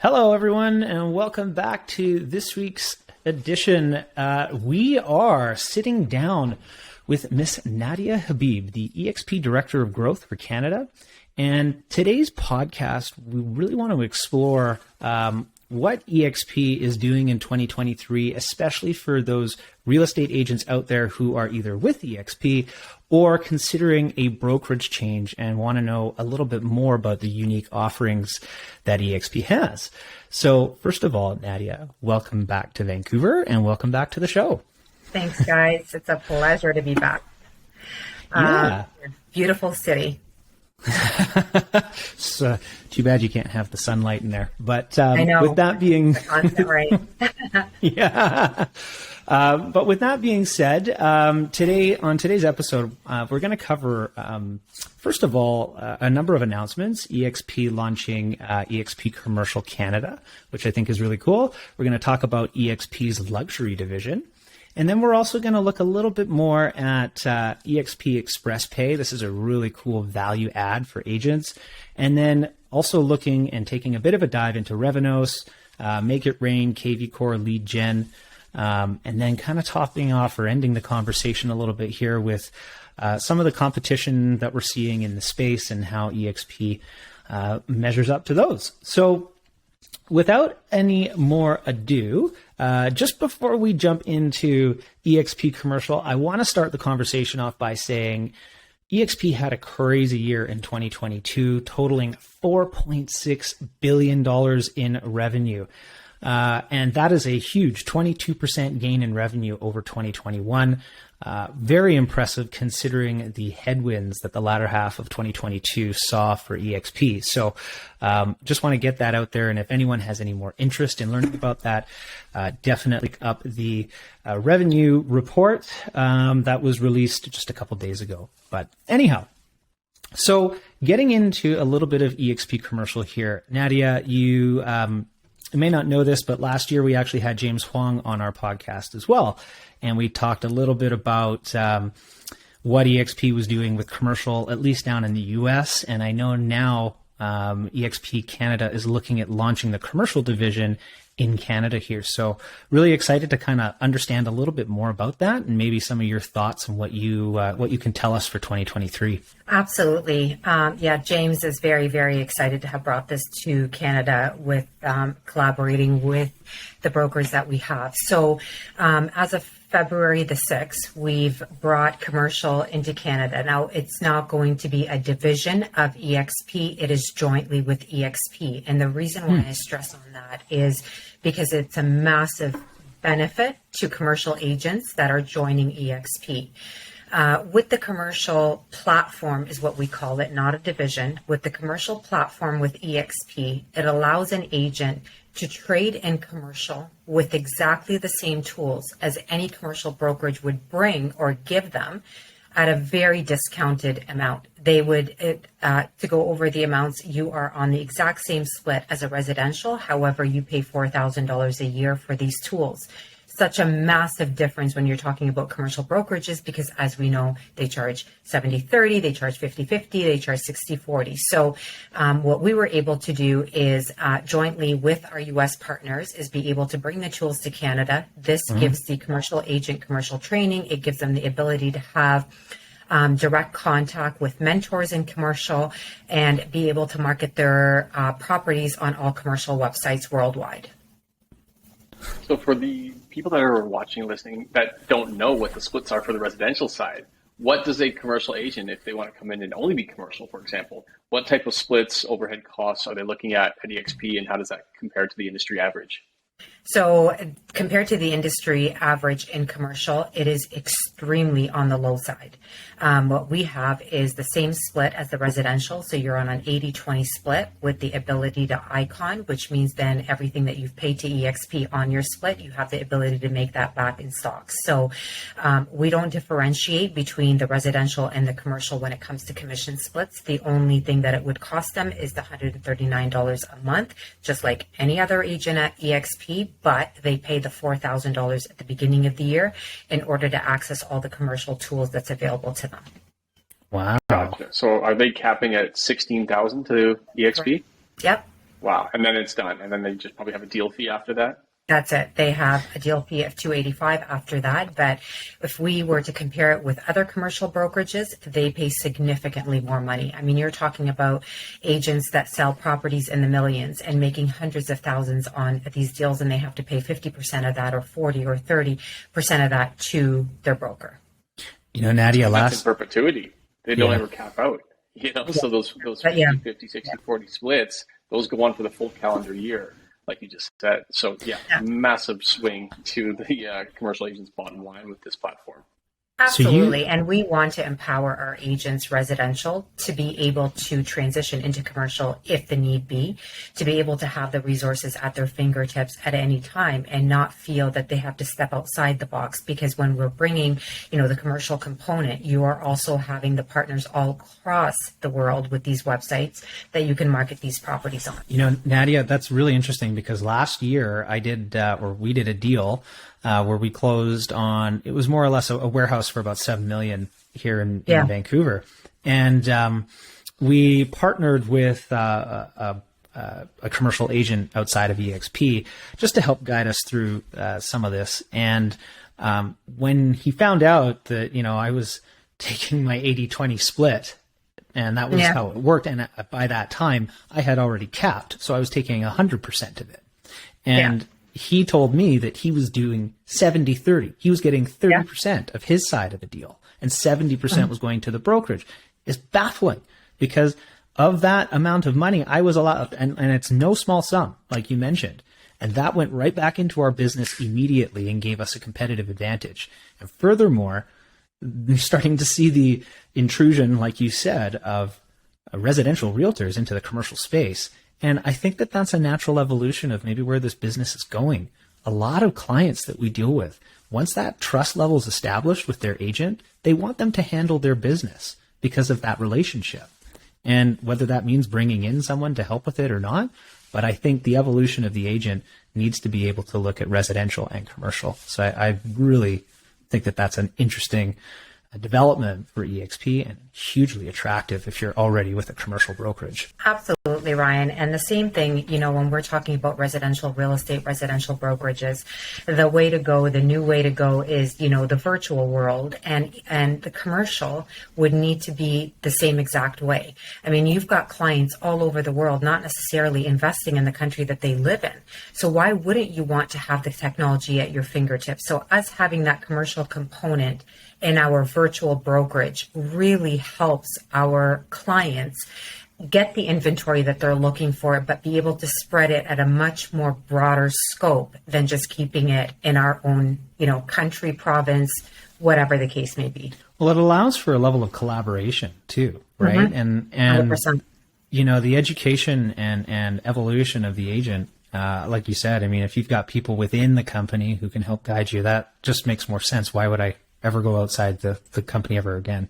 Hello, everyone, and welcome back to this week's edition. We are sitting down with Ms Nadia Habib, the EXP Director of Growth for Canada. And today's podcast, we really want to explore what EXP is doing in 2023, especially for those real estate agents out there who are either with EXP or considering a brokerage change and want to know a little bit more about the unique offerings that EXP has. So first of all, Nadia, welcome back to Vancouver and welcome back to the show. Thanks, guys. It's a pleasure to be back. Beautiful city. It's too bad you can't have the sunlight in there. But I know. With that being right. yeah. But with that being said, today's episode, we're going to cover, first of all, a number of announcements. EXP launching EXP Commercial Canada, which I think is really cool. We're going to talk about EXP's luxury division. And then we're also going to look a little bit more at EXP Express Pay. This is a really cool value add for agents. And then also looking and taking a bit of a dive into Revenos, Make It Rain, KVCORE lead gen, and then kind of topping off or ending the conversation a little bit here with some of the competition that we're seeing in the space and how EXP measures up to those. So without any more ado, just before we jump into EXP Commercial, I want to start the conversation off by saying EXP had a crazy year in 2022, totaling $4.6 billion in revenue. And that is a huge 22% gain in revenue over 2021. Very impressive considering the headwinds that the latter half of 2022 saw for EXP. So just want to get that out there. And if anyone has any more interest in learning about that, definitely look up the revenue report that was released just a couple days ago. But anyhow, so getting into a little bit of EXP Commercial here. Nadia, you may not know this, but last year we actually had James Huang on our podcast as well. And we talked a little bit about what EXP was doing with commercial, at least down in the US. And I know now EXP Canada is looking at launching the commercial division in Canada here. So really excited to kind of understand a little bit more about that and maybe some of your thoughts on what you can tell us for 2023. Absolutely. James is very, very excited to have brought this to Canada with collaborating with the brokers that we have. So as of February the 6th, we've brought commercial into Canada. Now, it's not going to be a division of EXP. It is jointly with EXP. And the reason why I stress on that is because it's a massive benefit to commercial agents that are joining EXP. With the commercial platform is what we call it, not a division. With the commercial platform with EXP, it allows an agent to trade in commercial with exactly the same tools as any commercial brokerage would bring or give them at a very discounted amount. They would, to go over the amounts, you are on the exact same split as a residential. However, you pay $4,000 a year for these tools. Such a massive difference when you're talking about commercial brokerages, because as we know, they charge 70-30, they charge 50-50, they charge 60-40. So what we were able to do is jointly with our US partners is be able to bring the tools to Canada. This gives the commercial agent commercial training. It gives them the ability to have direct contact with mentors in commercial and be able to market their properties on all commercial websites worldwide. So for the people that are watching, listening, that don't know what the splits are for the residential side, what does a commercial agent, if they want to come in and only be commercial, for example, what type of splits, overhead costs are they looking at EXP, and how does that compare to the industry average? So compared to the industry average in commercial, it is extremely on the low side. What we have is the same split as the residential. So you're on an 80-20 split with the ability to icon, which means then everything that you've paid to EXP on your split, you have the ability to make that back in stock. So we don't differentiate between the residential and the commercial when it comes to commission splits. The only thing that it would cost them is the $139 a month, just like any other agent at EXP, but they pay the $4,000 at the beginning of the year in order to access all the commercial tools that's available to them. Wow. Gotcha. So are they capping at $16,000 to EXP? Yep. Wow. And then it's done. And then they just probably have a deal fee after that. That's it. They have a deal fee of $285 after that. But if we were to compare it with other commercial brokerages, they pay significantly more money. I mean, you're talking about agents that sell properties in the millions and making hundreds of thousands on these deals, and they have to pay 50% of that or 40 or 30% of that to their broker. Nadia, that's in perpetuity. They don't ever cap out. So those 50, 50, 60, 40 splits, those go on for the full calendar year, like you just said. So massive swing to the commercial agent's bottom line with this platform. Absolutely. And we want to empower our agents residential to be able to transition into commercial if the need be, to be able to have the resources at their fingertips at any time and not feel that they have to step outside the box. Because when we're bringing, the commercial component, you are also having the partners all across the world with these websites that you can market these properties on. Nadia, that's really interesting because last year we did a deal where we closed on, it was more or less a warehouse for about $7 million here in Vancouver. And we partnered with a commercial agent outside of EXP just to help guide us through some of this. And when he found out that, I was taking my 80-20 split, and that was how it worked. And by that time, I had already capped. So I was taking 100% of it. And he told me that he was doing 70-30. He was getting 30% of his side of the deal, and 70% was going to the brokerage. It's baffling because of that amount of money I was allowed, and it's no small sum, like you mentioned. And that went right back into our business immediately and gave us a competitive advantage. And furthermore, we're starting to see the intrusion, like you said, of residential realtors into the commercial space. And I think that that's a natural evolution of maybe where this business is going. A lot of clients that we deal with, once that trust level is established with their agent, they want them to handle their business because of that relationship. And whether that means bringing in someone to help with it or not, but I think the evolution of the agent needs to be able to look at residential and commercial. So I really think that that's an interesting development for EXP and hugely attractive if you're already with a commercial brokerage. Absolutely, Ryan. And the same thing, when we're talking about residential real estate, residential brokerages, the way to go, the new way to go is, the virtual world, and the commercial would need to be the same exact way. I mean, you've got clients all over the world, not necessarily investing in the country that they live in. So why wouldn't you want to have the technology at your fingertips? So us having that commercial component in our virtual brokerage really helps our clients get the inventory that they're looking for, but be able to spread it at a much more broader scope than just keeping it in our own, country, province, whatever the case may be. Well, it allows for a level of collaboration too, right? And 100%. The education and evolution of the agent, like you said, I mean, if you've got people within the company who can help guide you, that just makes more sense. Why would I ever go outside the company ever again?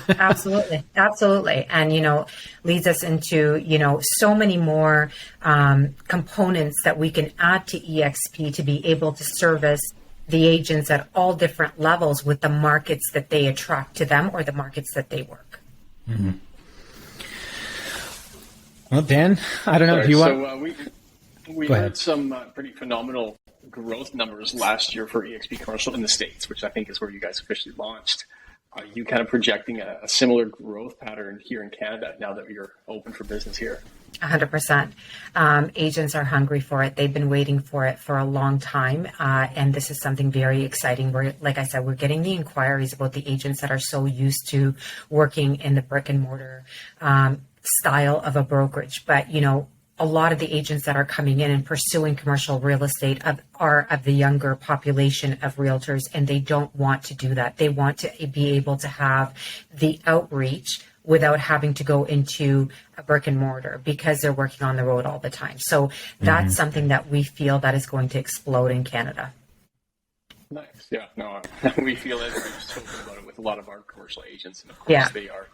Absolutely. And, leads us into, so many more components that we can add to EXP to be able to service the agents at all different levels with the markets that they attract to them or the markets that they work. Mm-hmm. Well, Dan, I don't know if you want... we had some pretty phenomenal growth numbers last year for EXP Commercial in the States, which I think is where you guys officially launched. Are you kind of projecting a similar growth pattern here in Canada now that you're open for business here? 100%. Agents are hungry for it. They've been waiting for it for a long time. And this is something very exciting. Like I said, we're getting the inquiries about the agents that are so used to working in the brick and mortar style of a brokerage. But, a lot of the agents that are coming in and pursuing commercial real estate are of the younger population of realtors, and they don't want to do that. They want to be able to have the outreach without having to go into a brick and mortar because they're working on the road all the time. So that's something that we feel that is going to explode in Canada. Nice. Yeah, no, we feel it. We're just talking about it with a lot of our commercial agents, and of course they are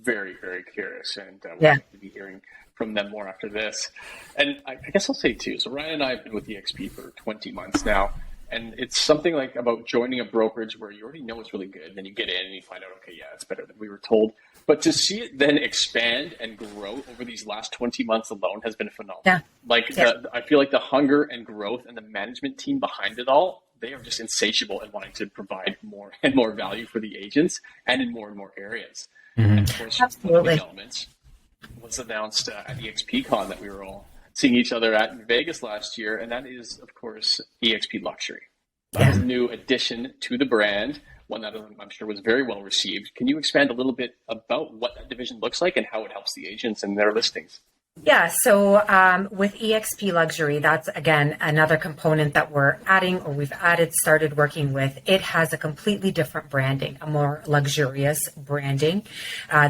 very, very curious, and we'll have to be hearing from them more after this. And I guess I'll say too, so Ryan and I have been with EXP for 20 months now, And it's something like about joining a brokerage where you already know it's really good. Then you get in and you find out, okay, yeah, it's better than we were told. But to see it then expand and grow over these last 20 months alone has been phenomenal. Yeah. I feel like the hunger and growth and the management team behind it all, they are just insatiable in wanting to provide more and more value for the agents and in more areas. Mm-hmm. And of course, Absolutely. one of the elements was announced at EXP Con that we were all seeing each other at in Vegas last year, and that is, of course, EXP Luxury. That's a new addition to the brand, one that I'm sure was very well received. Can you expand a little bit about what that division looks like and how it helps the agents and their listings? Yeah, so with EXP Luxury, that's, again, another component that we're adding or we've started working with. It has a completely different branding, a more luxurious branding.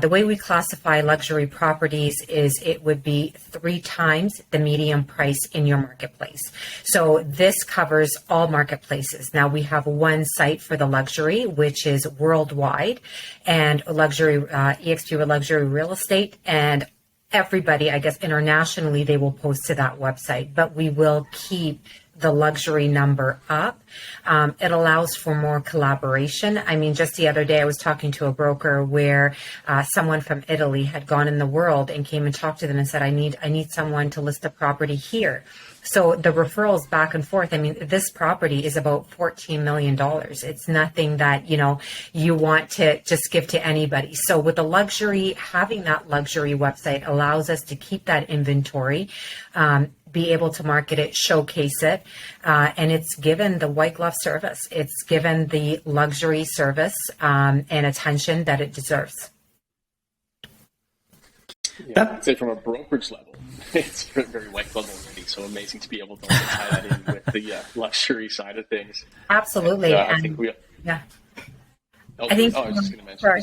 The way we classify luxury properties is it would be 3 times the median price in your marketplace. So this covers all marketplaces. Now, we have one site for the luxury, which is worldwide, and EXP Luxury Real Estate, and everybody, I guess, internationally, they will post to that website, but we will keep the luxury number up. It allows for more collaboration. I mean, just the other day, I was talking to a broker where someone from Italy had gone in the world and came and talked to them and said, I need someone to list a property here. So the referrals back and forth, I mean, this property is about $14 million. It's nothing that, you want to just give to anybody. So with the luxury, having that luxury website allows us to keep that inventory, be able to market it, showcase it, and it's given the white glove service. It's given the luxury service and attention that it deserves. Yeah, I'd say from a brokerage level, it's very white glove already. So amazing to be able to tie that in with the luxury side of things. Absolutely. I think we. Yeah. I was just going to mention. Sorry.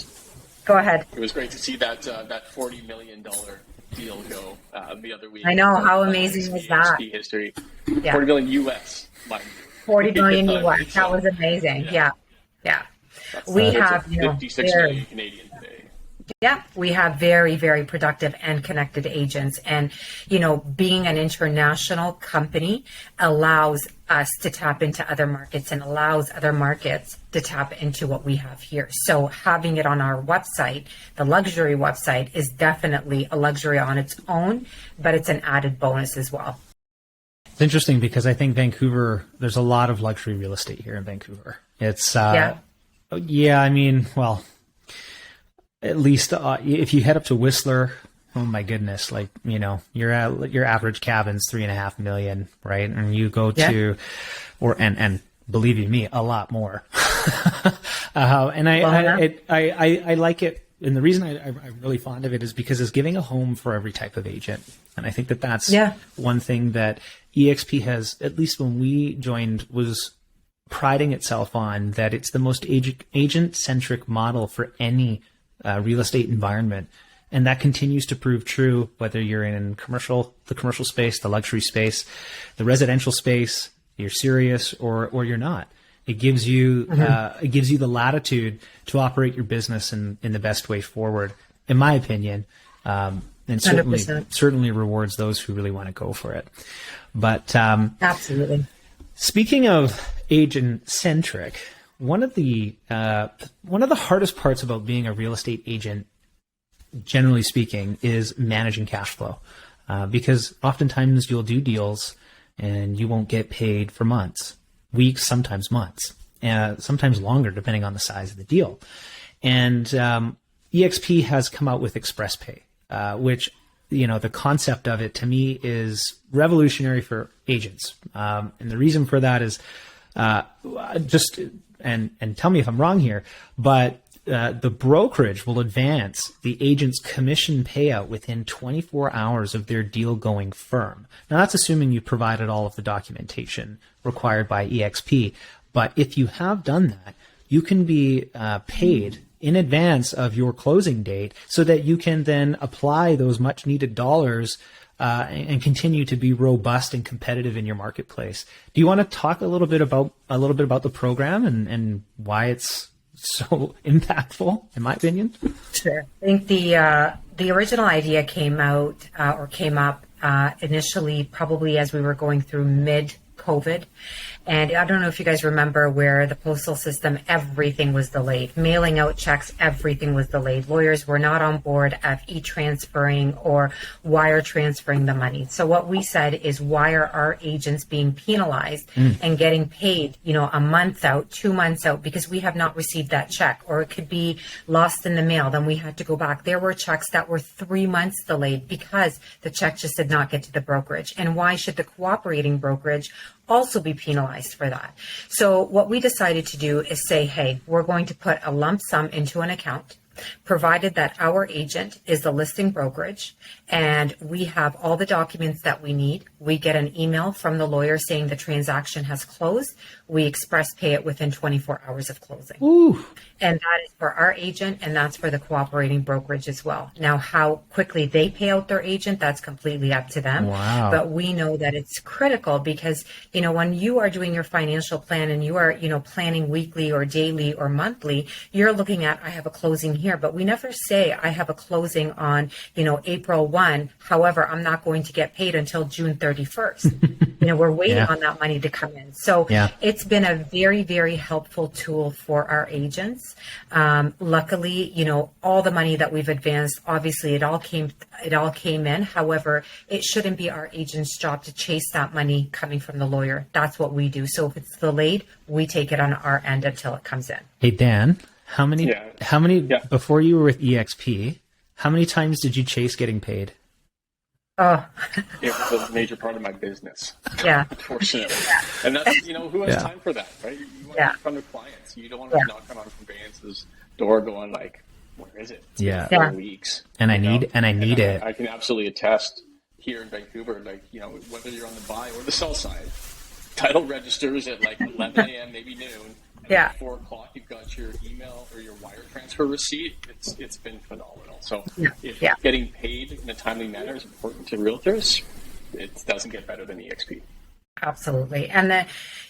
Go ahead. It was great to see that $40 million deal go the other week. I know, how amazing was that? History. Yeah. 40 million US, mind you. 40 million US. That was amazing. Yeah. We have 56 million Canadian today. Yeah, we have very, very productive and connected agents. And, being an international company allows us to tap into other markets and allows other markets to tap into what we have here. So having it on our website, the luxury website, is definitely a luxury on its own, but it's an added bonus as well. It's interesting because I think Vancouver, there's a lot of luxury real estate here in Vancouver. It's, at least if you head up to Whistler, oh my goodness, your average cabin's $3.5 million, right? And you go to, and believe you me, a lot more. And I like it. And the reason I'm really fond of it is because it's giving a home for every type of agent. And I think that's one thing that EXP has, at least when we joined, was priding itself on, that it's the most agent-centric model for any real estate environment. And that continues to prove true, whether you're in the commercial space, the luxury space, the residential space, you're serious or you're not. It gives you the latitude to operate your business in the best way forward, in my opinion, and certainly rewards those who really want to go for it. But absolutely. Speaking of agent centric, one of the hardest parts about being a real estate agent, generally speaking, is managing cash flow, because oftentimes you'll do deals and you won't get paid for months, weeks, sometimes months, sometimes longer, depending on the size of the deal. And EXP has come out with Express Pay, which, the concept of it to me is revolutionary for agents. And the reason for that is and tell me if I'm wrong here, but the brokerage will advance the agent's commission payout within 24 hours of their deal going firm. Now, that's assuming you provided all of the documentation required by EXP. But if you have done that, you can be paid in advance of your closing date so that you can then apply those much needed dollars and continue to be robust and competitive in your marketplace. Do you want to talk a little bit about the program and why it's so impactful, in my opinion? Sure. I think the original idea came up initially probably as we were going through mid COVID. And I don't know if you guys remember where the postal system, everything was delayed. Mailing out checks, everything was delayed. Lawyers were not on board of e-transferring or wire transferring the money. So what we said is, why are our agents being penalized and getting paid, a month out, 2 months out, because we have not received that check, or it could be lost in the mail. Then we had to go back. There were checks that were 3 months delayed because the check just did not get to the brokerage. And why should the cooperating brokerage also be penalized for that? So what we decided to do is say, hey, we're going to put a lump sum into an account, provided that our agent is the listing brokerage and we have all the documents that we need. We get an email from the lawyer saying the transaction has closed. We express pay it within 24 hours of closing. Ooh. And that is for our agent, and that's for the cooperating brokerage as well. Now, how quickly they pay out their agent, that's completely up to them. Wow. But we know that it's critical because, when you are doing your financial plan and you are, planning weekly or daily or monthly, you're looking at, I have a closing here, but we never say I have a closing on, April 1. However, I'm not going to get paid until June 31st. We're waiting on that money to come in. So it's been a very, very helpful tool for our agents. Luckily, all the money that we've advanced, obviously it all came in. However, it shouldn't be our agent's job to chase that money coming from the lawyer. That's what we do. So if it's delayed, we take it on our end until it comes in. Hey, Dan, how many, before you were with EXP, how many times did you chase getting paid? Oh, it was a major part of my business. Yeah. Unfortunately. And that's, who has time for that, right? You want to be in front of clients. You don't want to be knocking on conveyance's door going like, where is it? It's been 4 weeks. And I need it. I can absolutely attest here in Vancouver, whether you're on the buy or the sell side, title registers at 11 a.m., maybe noon. And at 4 o'clock, you've got your email or your wire transfer receipt. It's been phenomenal. So if getting paid in a timely manner is important to realtors, it doesn't get better than EXP. Absolutely. And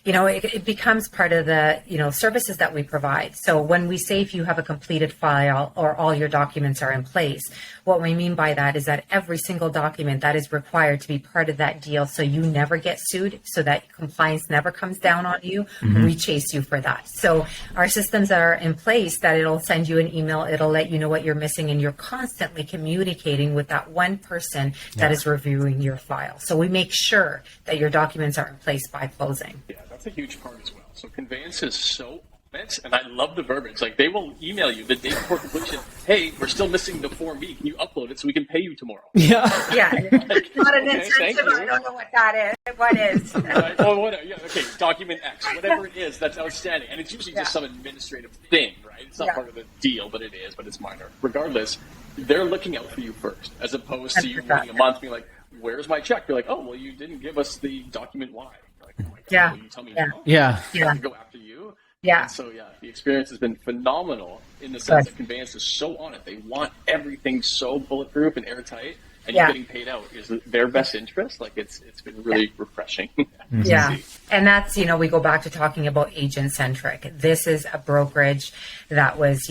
it becomes part of the, services that we provide. So when we say if you have a completed file or all your documents are in place, what we mean by that is that every single document that is required to be part of that deal, so you never get sued, so that compliance never comes down on you, we chase you for that. So our systems are in place that it'll send you an email, it'll let you know what you're missing, and you're constantly communicating with that one person that is reviewing your file. So we make sure that your documents are in place by closing. Yeah, that's a huge part as well. So conveyance is so honest, and I love the verbiage. They will email you the day before completion, hey, we're still missing the Form B. Can you upload it so we can pay you tomorrow? Yeah. It's not an incentive. I don't know what that is. What is? Right. Well, whatever. Yeah, okay, document X. Whatever it is, that's outstanding. And it's usually just some administrative thing, right? It's not part of the deal, but it is, but it's minor. Regardless, they're looking out for you first, as opposed to you waiting a month being like, where's my check? You're like, oh, well, you didn't give us the document Y. You're like, oh my God, will you tell me now? Yeah. I can go after you. Yeah. And so, the experience has been phenomenal in the sense that conveyance is so on it. They want everything so bulletproof and airtight, and you're getting paid out is their best interest. It's been really refreshing. Yeah. And that's, we go back to talking about agent-centric. This is a brokerage that was,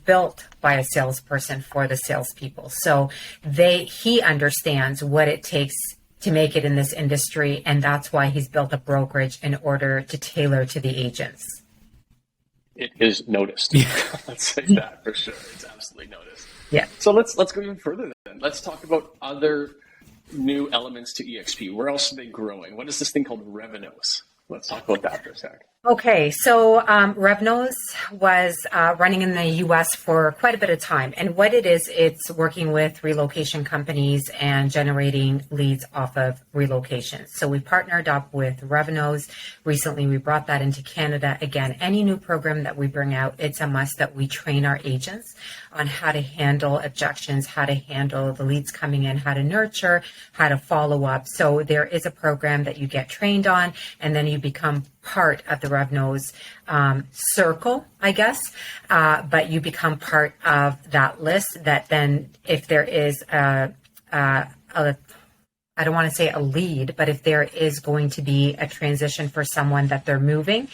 built by a salesperson for the salespeople. So he understands what it takes to make it in this industry, and that's why he's built a brokerage in order to tailor to the agents. It is noticed. Let's say that for sure. It's absolutely noticed. Yeah. So let's go even further then. Let's talk about other new elements to EXP. Where else are they growing? What is this thing called Revenos? Let's talk about that for a sec. Okay, so Revenos was running in the U.S. for quite a bit of time. And what it is, it's working with relocation companies and generating leads off of relocations. So we partnered up with Revenos. Recently, we brought that into Canada. Again, any new program that we bring out, it's a must that we train our agents on how to handle objections, how to handle the leads coming in, how to nurture, how to follow up. So there is a program that you get trained on, and then you become part of the Revenos circle, I guess, but you become part of that list that then if there is a I don't want to say a lead, but if there is going to be a transition for someone that they're moving,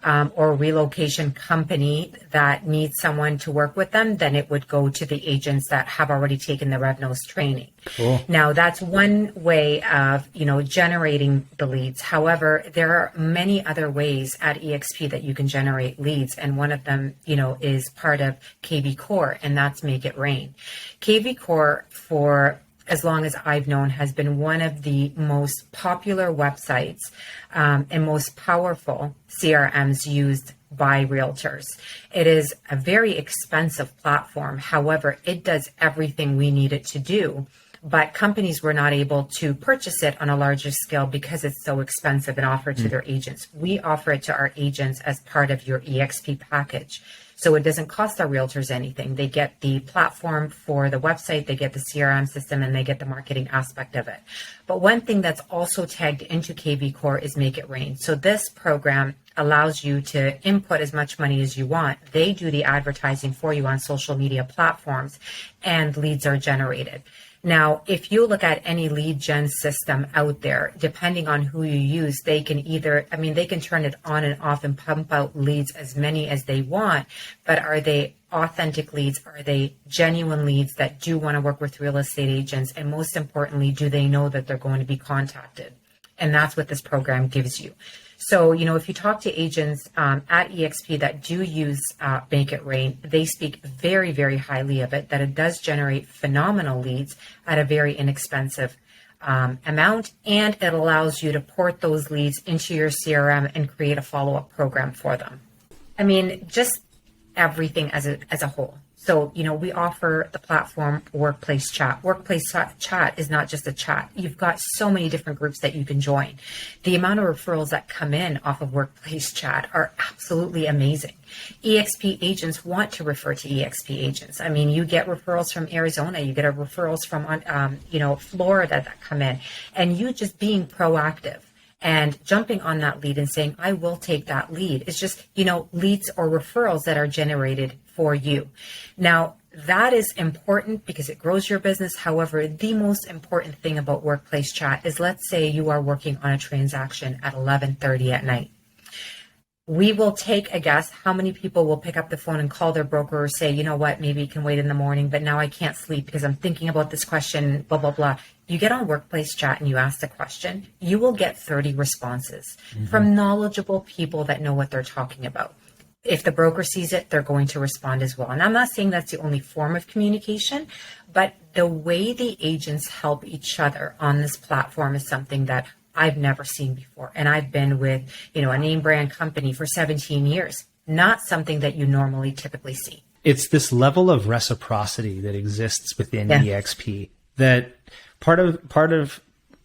or a relocation company that needs someone to work with them, then it would go to the agents that have already taken the Revenos training. Cool. Now, that's one way of, generating the leads. However, there are many other ways at EXP that you can generate leads. And one of them, is part of KVCORE, and that's Make It Rain. KVCORE, for as long as I've known, has been one of the most popular websites and most powerful CRMs used by realtors. It is a very expensive platform. However, it does everything we need it to do. But companies were not able to purchase it on a larger scale because it's so expensive and offered to their agents. We offer it to our agents as part of your EXP package. So it doesn't cost our realtors anything. They get the platform for the website, they get the CRM system, and they get the marketing aspect of it. But one thing that's also tagged into KVCORE is Make It Rain. So this program allows you to input as much money as you want. They do the advertising for you on social media platforms, and leads are generated. Now, if you look at any lead gen system out there, depending on who you use, they can they can turn it on and off and pump out leads as many as they want, but are they authentic leads? Are they genuine leads that do want to work with real estate agents? And most importantly, do they know that they're going to be contacted? And that's what this program gives you. So, if you talk to agents at EXP that do use Make It Rain, they speak very, very highly of it, that it does generate phenomenal leads at a very inexpensive amount, and it allows you to port those leads into your CRM and create a follow-up program for them. I mean, just everything as a whole. So, we offer the platform Workplace Chat. Workplace Chat is not just a chat. You've got so many different groups that you can join. The amount of referrals that come in off of Workplace Chat are absolutely amazing. EXP agents want to refer to EXP agents. I mean, you get referrals from Arizona, you get referrals from, Florida that come in, and you just being proactive and jumping on that lead and saying, I will take that lead. It's just, leads or referrals that are generated for you. Now, that is important because it grows your business. However, the most important thing about Workplace Chat is, let's say you are working on a transaction at 11:30 at night. We will take a guess how many people will pick up the phone and call their broker or say, you know what, maybe you can wait in the morning, but now I can't sleep because I'm thinking about this question, blah, blah, blah. You get on Workplace Chat and you ask the question, you will get 30 responses from knowledgeable people that know what they're talking about. If the broker sees it, they're going to respond as well. And I'm not saying that's the only form of communication, but the way the agents help each other on this platform is something that I've never seen before. And I've been with, a name brand company for 17 years, not something that you normally typically see. It's this level of reciprocity that exists within EXP that part of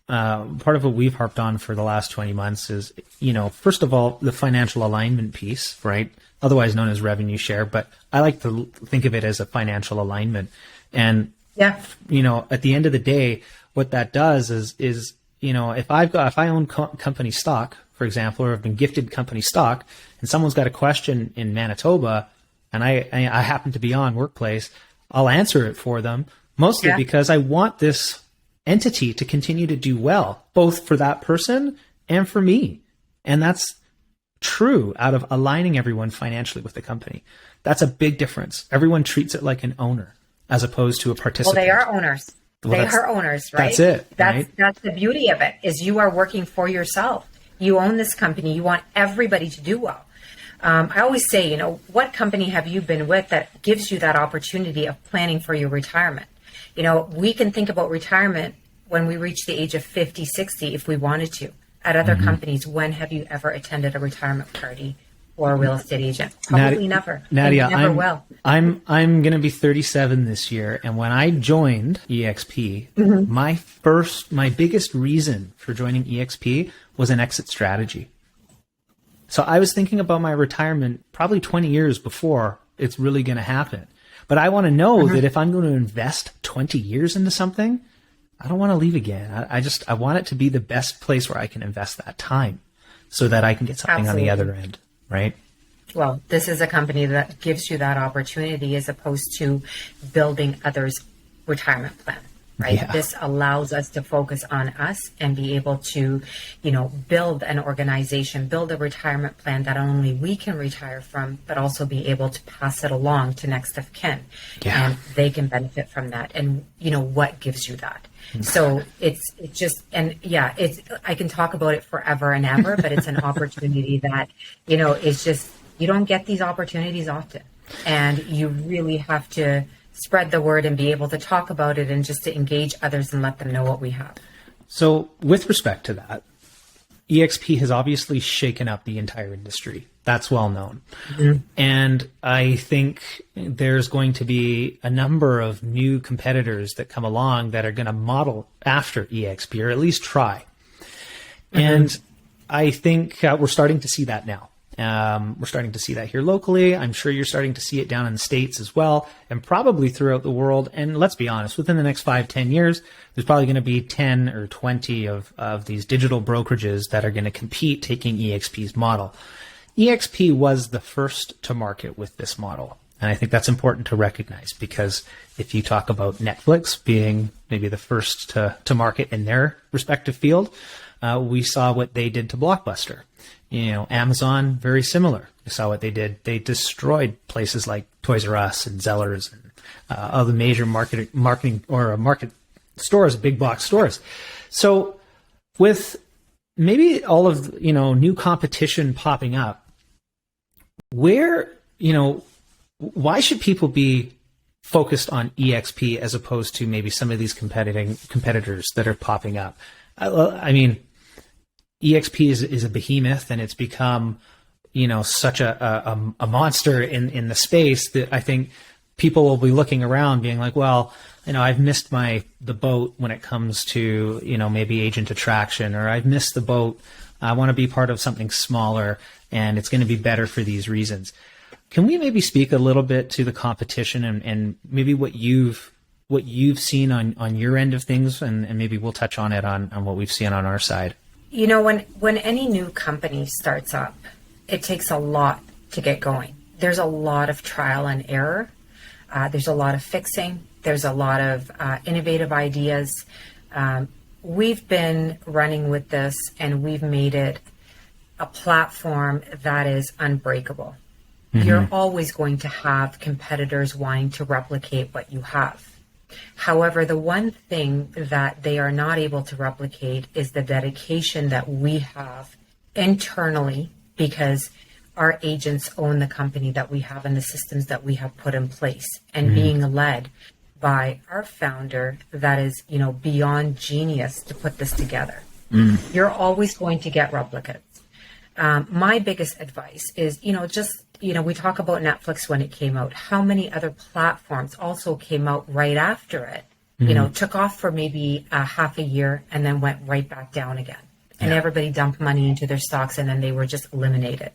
what we've harped on for the last 20 months is, first of all, the financial alignment piece, right? Otherwise known as revenue share, but I like to think of it as a financial alignment. And, at the end of the day, what that does is, if I own company stock, for example, or have been gifted company stock, and someone's got a question in Manitoba, and I happen to be on Workplace, I'll answer it for them, mostly because I want this entity to continue to do well, both for that person and for me. And that's true out of aligning everyone financially with the company. That's a big difference. Everyone treats it like an owner as opposed to a participant. Well, they are owners. They are owners, right? That's it. That's the beauty of it, is you are working for yourself. You own this company. You want everybody to do well. I always say, what company have you been with that gives you that opportunity of planning for your retirement? We can think about retirement when we reach the age of 50, 60, if we wanted to. At other companies, when have you ever attended a retirement party or a real estate agent? Probably never. Nadia, never will. I'm going to be 37 this year. And when I joined EXP, my biggest reason for joining EXP was an exit strategy. So I was thinking about my retirement probably 20 years before it's really going to happen. But I want to know that if I'm going to invest 20 years into something, I don't want to leave again. I want it to be the best place where I can invest that time so that I can get something on the other end, right? Well, this is a company that gives you that opportunity as opposed to building others' retirement plan. right? Yeah. This allows us to focus on us and be able to, build an organization, build a retirement plan that not only we can retire from, but also be able to pass it along to next of kin. Yeah. And they can benefit from that. And, what gives you that? So it's just, and yeah, I can talk about it forever and ever, but it's an opportunity that, it's just, you don't get these opportunities often. And you really have to spread the word and be able to talk about it and just to engage others and let them know what we have. So with respect to that, EXP has obviously shaken up the entire industry. That's well known. Mm-hmm. And I think there's going to be a number of new competitors that come along that are going to model after EXP, or at least try. Mm-hmm. And I think we're starting to see that now. We're starting to see that here locally. I'm sure you're starting to see it down in the States as well, and probably throughout the world. And let's be honest, within the next 5-10 years, there's probably going to be 10 or 20 of these digital brokerages that are going to compete taking EXP's model. EXP was the first to market with this model. And I think that's important to recognize, because if you talk about Netflix being maybe the first to market in their respective field, we saw what they did to Blockbuster. Amazon, very similar. We saw what they did. They destroyed places like Toys R Us and Zellers and other major market stores, big box stores. So with maybe all of, new competition popping up, why should people be focused on EXP as opposed to maybe some of these competitors that are popping up? I mean, EXP is a behemoth, and it's become, such a monster in the space that I think people will be looking around being like, well, I've missed the boat when it comes to, maybe agent attraction, or I've missed the boat. I want to be part of something smaller, and it's going to be better for these reasons. Can we maybe speak a little bit to the competition and maybe what you've seen on your end of things, and maybe we'll touch on it on what we've seen on our side? When any new company starts up, it takes a lot to get going. There's a lot of trial and error. There's a lot of fixing. There's a lot of innovative ideas. We've been running with this, and we've made it a platform that is unbreakable. Mm-hmm. You're always going to have competitors wanting to replicate what you have. However, the one thing that they are not able to replicate is the dedication that we have internally, because our agents own the company that we have and the systems that we have put in place, and being led by our founder that is, beyond genius to put this together. You're always going to get replicates. My biggest advice is, we talk about Netflix when it came out. How many other platforms also came out right after it? Took off for maybe half a year and then went right back down again. And everybody dumped money into their stocks, and then they were just eliminated.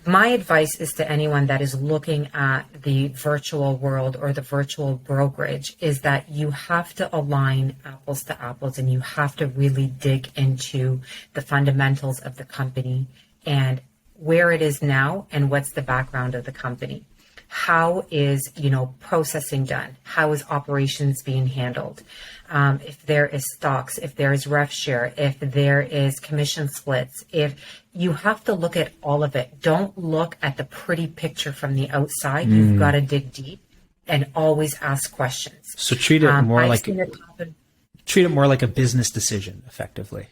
My advice is to anyone that is looking at the virtual world or the virtual brokerage is that you have to align apples to apples, and you have to really dig into the fundamentals of the company and where it is now and what's the background of the company. How is, processing done? How is operations being handled? If there is stocks, if there is ref share, if there is commission splits, if you have to look at all of it. Don't look at the pretty picture from the outside. You've got to dig deep and always ask questions. So treat it more like a business decision, effectively.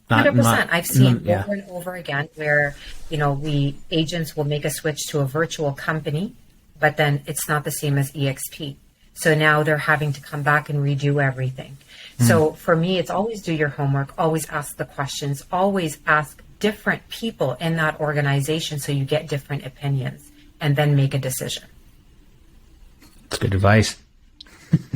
100%. I've seen over and over again where, agents will make a switch to a virtual company, but then it's not the same as EXP. So now they're having to come back and redo everything. So for me, it's always do your homework, always ask the questions, always ask different people in that organization so you get different opinions, and then make a decision. That's good advice.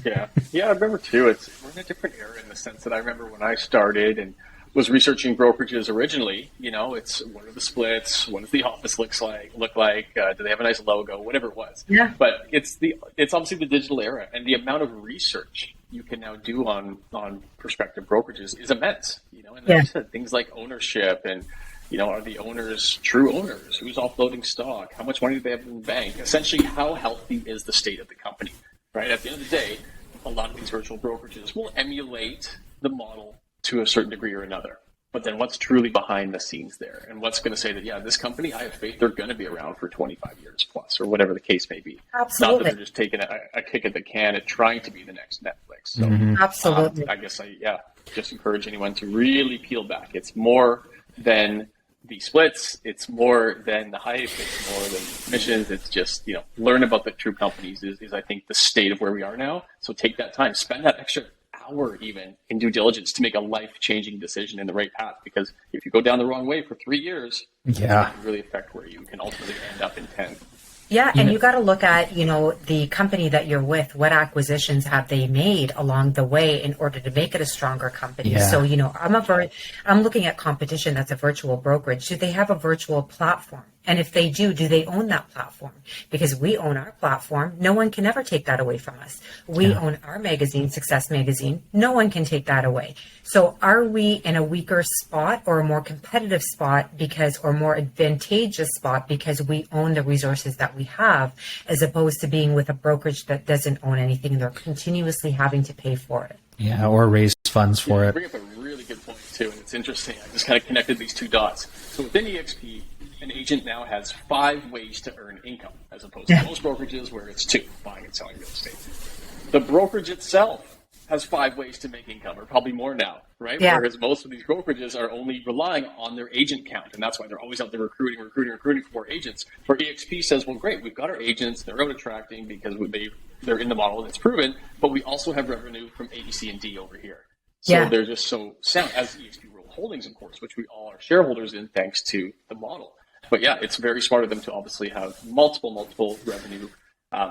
Yeah, I remember too. We're in a different era in the sense that I remember when I started and was researching brokerages originally. It's what are the splits? What does the office look like? Do they have a nice logo? Whatever it was. Yeah. But it's obviously the digital era, and the amount of research you can now do on prospective brokerages is immense. And like you said, things like ownership and are the owners true owners? Who's offloading stock? How much money do they have in the bank? Essentially, how healthy is the state of the company? Right. At the end of the day, a lot of these virtual brokerages will emulate the model to a certain degree or another. But then what's truly behind the scenes there? And what's going to say that, yeah, this company, I have faith they're going to be around for 25 years plus, or whatever the case may be. Absolutely. Not that they're just taking a kick at the can at trying to be the next Netflix. So Absolutely. I guess just encourage anyone to really peel back. It's more than the splits. It's more than the hype. It's more than commissions. It's just, learn about the true companies is I think the state of where we are now. So take that time, spend that extra hour even in due diligence to make a life-changing decision in the right path. Because if you go down the wrong way for 3 years, it can really affect where you can ultimately end up in 10. Yeah, and you got to look at, the company that you're with. What acquisitions have they made along the way in order to make it a stronger company? Yeah. So, I'm looking at competition that's a virtual brokerage. Do they have a virtual platform? And if they do they own that platform? Because we own our platform. No one can ever take that away from us. We own our magazine, Success Magazine. No one can take that away. So are we in a weaker spot or a more competitive spot or more advantageous spot because we own the resources that we have, as opposed to being with a brokerage that doesn't own anything and they're continuously having to pay for it? Yeah, or raise funds for it. Bring up a really good point too, and it's interesting. I just kind of connected these two dots. So within EXP, an agent now has 5 ways to earn income, as opposed to most brokerages where it's 2, buying and selling real estate. The brokerage itself has 5 ways to make income, or probably more now, right? Yeah. Whereas most of these brokerages are only relying on their agent count, and that's why they're always out there recruiting for more agents. Where EXP says, well, great, we've got our agents, they're out attracting because they're in the model and it's proven, but we also have revenue from A, B, C, and D over here. So they're just so sound, as EXP World Holdings, of course, which we all are shareholders in thanks to the model. But yeah, it's very smart of them to obviously have multiple revenue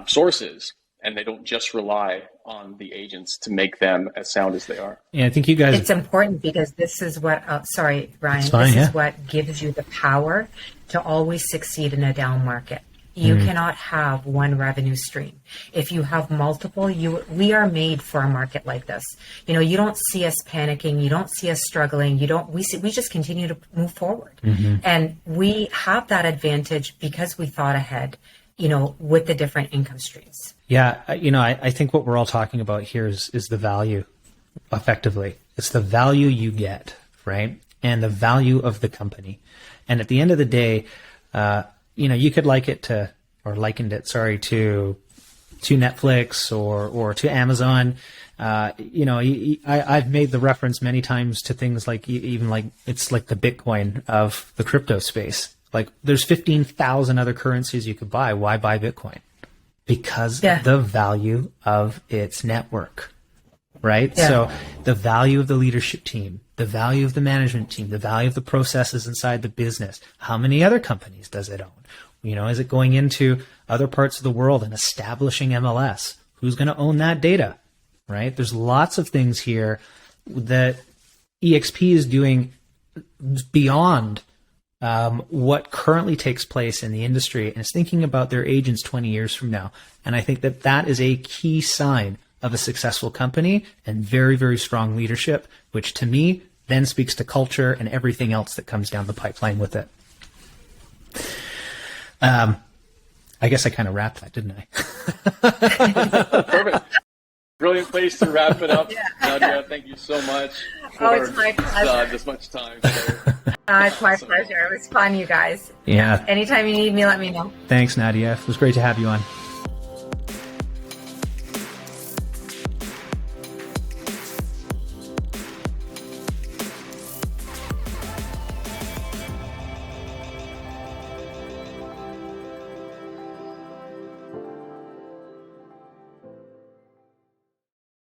sources, and they don't just rely on the agents to make them as sound as they are. Yeah, I think you guys... It's important because this is what, sorry, Ryan, is what gives you the power to always succeed in a down market. You cannot have one revenue stream. If you have multiple, we are made for a market like this. You don't see us panicking. You don't see us struggling. We just continue to move forward. And we have that advantage because we thought ahead, with the different income streams. Yeah. I think what we're all talking about here is the value, effectively. It's the value you get, right? And the value of the company. And at the end of the day, you could likened it to Netflix or to Amazon. I've made the reference many times to things like it's like the Bitcoin of the crypto space. Like there's 15,000 other currencies you could buy. Why buy Bitcoin? Because of the value of its network, right? Yeah. So the value of the leadership team, the value of the management team, the value of the processes inside the business. How many other companies does it own? Is it going into other parts of the world and establishing MLS? Who's going to own that data, right? There's lots of things here that EXP is doing beyond what currently takes place in the industry, and is thinking about their agents 20 years from now. And I think that is a key sign of a successful company and very, very strong leadership, which to me then speaks to culture and everything else that comes down the pipeline with it. I guess I kind of wrapped that, didn't I? Perfect. Brilliant place to wrap it up. Nadia, thank you so much for it's my pleasure. This much time today. It's my pleasure. It was fun, you guys. Yeah. Anytime you need me, let me know. Thanks, Nadia. It was great to have you on.